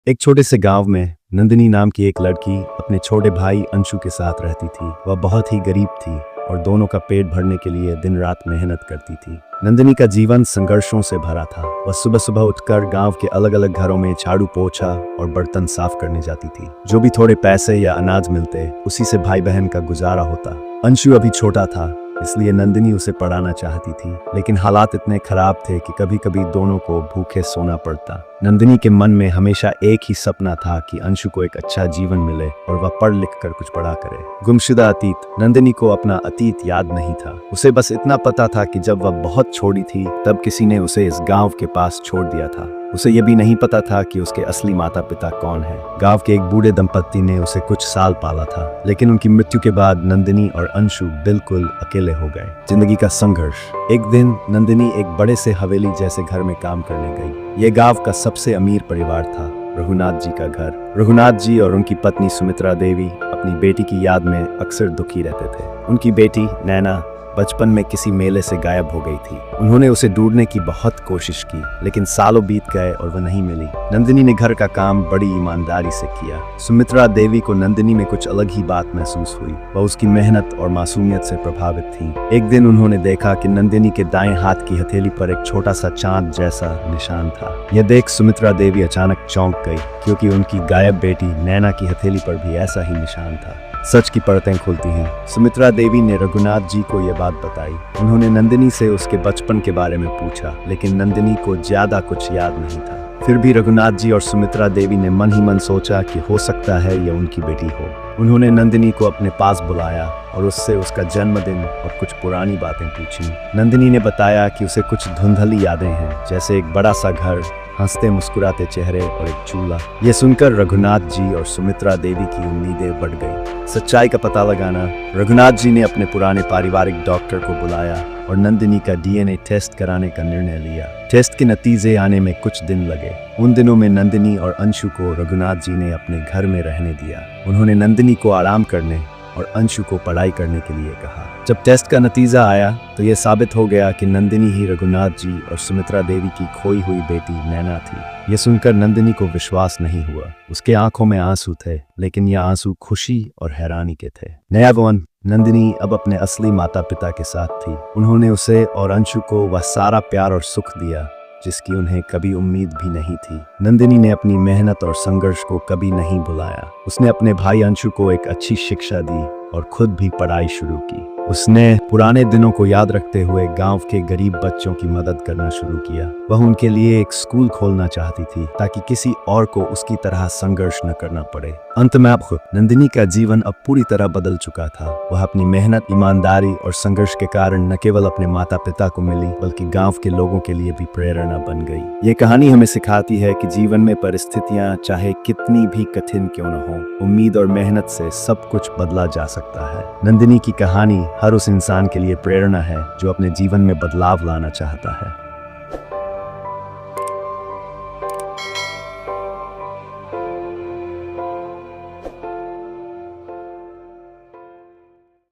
एक छोटे से गांव में नंदिनी नाम की एक लड़की अपने छोटे भाई अंशु के साथ रहती थी। वह बहुत ही गरीब थी और दोनों का पेट भरने के लिए दिन रात मेहनत करती थी। नंदिनी का जीवन संघर्षों से भरा था। वह सुबह सुबह उठकर गांव के अलग अलग घरों में झाड़ू पोछा और बर्तन साफ करने जाती थी। जो भी थोड़े पैसे या अनाज मिलते उसी से भाई बहन का गुजारा होता। अंशु अभी छोटा था, इसलिए नंदिनी उसे पढ़ाना चाहती थी, लेकिन हालात इतने खराब थे कि कभी कभी दोनों को भूखे सोना पड़ता। नंदिनी के मन में हमेशा एक ही सपना था कि अंशु को एक अच्छा जीवन मिले और वह पढ़ लिख कर कुछ बड़ा करे। गुमशुदा अतीत। नंदिनी को अपना अतीत याद नहीं था। उसे बस इतना पता था कि जब वह बहुत छोटी थी तब किसी ने उसे इस गांव के पास छोड़ दिया था। उसे यह भी नहीं पता था कि उसके असली माता पिता कौन है। गांव के एक बूढ़े दंपत्ति ने उसे कुछ साल पाला था, लेकिन उनकी मृत्यु के बाद नंदिनी और अंशु बिल्कुल अकेले हो गए। जिंदगी का संघर्ष। एक दिन नंदिनी एक बड़े से हवेली जैसे घर में काम करने गई। ये गांव का सबसे अमीर परिवार था, रघुनाथ जी का घर। रघुनाथ जी और उनकी पत्नी सुमित्रा देवी अपनी बेटी की याद में अक्सर दुखी रहते थे। उनकी बेटी नैना बचपन में किसी मेले से गायब हो गई थी। उन्होंने उसे ढूंढने की बहुत कोशिश की, लेकिन सालों बीत गए और वह नहीं मिली। नंदिनी ने घर का काम बड़ी ईमानदारी से किया। सुमित्रा देवी को नंदिनी में कुछ अलग ही बात महसूस हुई। वह उसकी मेहनत और मासूमियत से प्रभावित थी। एक दिन उन्होंने देखा कि नंदिनी के दाएं हाथ की हथेली पर एक छोटा सा चांद जैसा निशान था। यह देख सुमित्रा देवी अचानक चौंक गई, क्योंकि उनकी गायब बेटी नैना की हथेली पर भी ऐसा ही निशान था। सच की परतें खुलती हैं। सुमित्रा देवी ने रघुनाथ जी को यह बात बताई। उन्होंने नंदिनी से उसके बचपन के बारे में पूछा, लेकिन नंदिनी को ज्यादा कुछ याद नहीं था। फिर भी रघुनाथ जी और सुमित्रा देवी ने मन ही मन सोचा कि हो सकता है यह उनकी बेटी हो। उन्होंने नंदिनी को अपने पास बुलाया और उससे उसका जन्मदिन और कुछ पुरानी बातें पूछी। नंदिनी ने बताया कि उसे कुछ धुंधली यादें हैं, जैसे एक बड़ा सा घर, हंसते मुस्कुराते चेहरे और एक चूल्हा। यह सुनकर रघुनाथ जी और सुमित्रा देवी की उम्मीदें बढ़ गईं। सच्चाई का पता लगाना। रघुनाथ जी ने अपने पुराने पारिवारिक डॉक्टर को बुलाया और नंदिनी का डीएनए टेस्ट कराने का निर्णय लिया। टेस्ट के नतीजे आने में कुछ दिन लगे। उन दिनों में नंदिनी और अंशु को रघुनाथ जी ने अपने घर में रहने दिया। उन्होंने नंदिनी को आराम करने और अंशु को पढ़ाई करने के लिए कहा। जब टेस्ट का नतीजा आया तो यह साबित हो गया कि नंदिनी ही रघुनाथ जी और सुमित्रा देवी की खोई हुई बेटी नैना थी। यह सुनकर नंदिनी को विश्वास नहीं हुआ। उसके आंखों में आंसू थे, लेकिन यह आंसू खुशी और हैरानी के थे। नया भवन। नंदिनी अब अपने असली माता पिता के साथ थी। उन्होंने उसे और अंशु को वह सारा प्यार और सुख दिया जिसकी उन्हें कभी उम्मीद भी नहीं थी। नंदिनी ने अपनी मेहनत और संघर्ष को कभी नहीं भुलाया। उसने अपने भाई अंशु को एक अच्छी शिक्षा दी और खुद भी पढ़ाई शुरू की। उसने पुराने दिनों को याद रखते हुए गांव के गरीब बच्चों की मदद करना शुरू किया। वह उनके लिए एक स्कूल खोलना चाहती थी, ताकि किसी और को उसकी तरह संघर्ष न करना पड़े। अंत में अब नंदिनी का जीवन अब पूरी तरह बदल चुका था। वह अपनी मेहनत, ईमानदारी और संघर्ष के कारण न केवल अपने माता पिता को मिली, बल्कि गांव के लोगों के लिए भी प्रेरणा बन गई। ये कहानी हमें सिखाती है कि जीवन में परिस्थितियां चाहे कितनी भी कठिन क्यों न हो, उम्मीद और मेहनत से सब कुछ बदला जा सकता है। नंदिनी की कहानी हर उस इंसान के लिए प्रेरणा है जो अपने जीवन में बदलाव लाना चाहता है।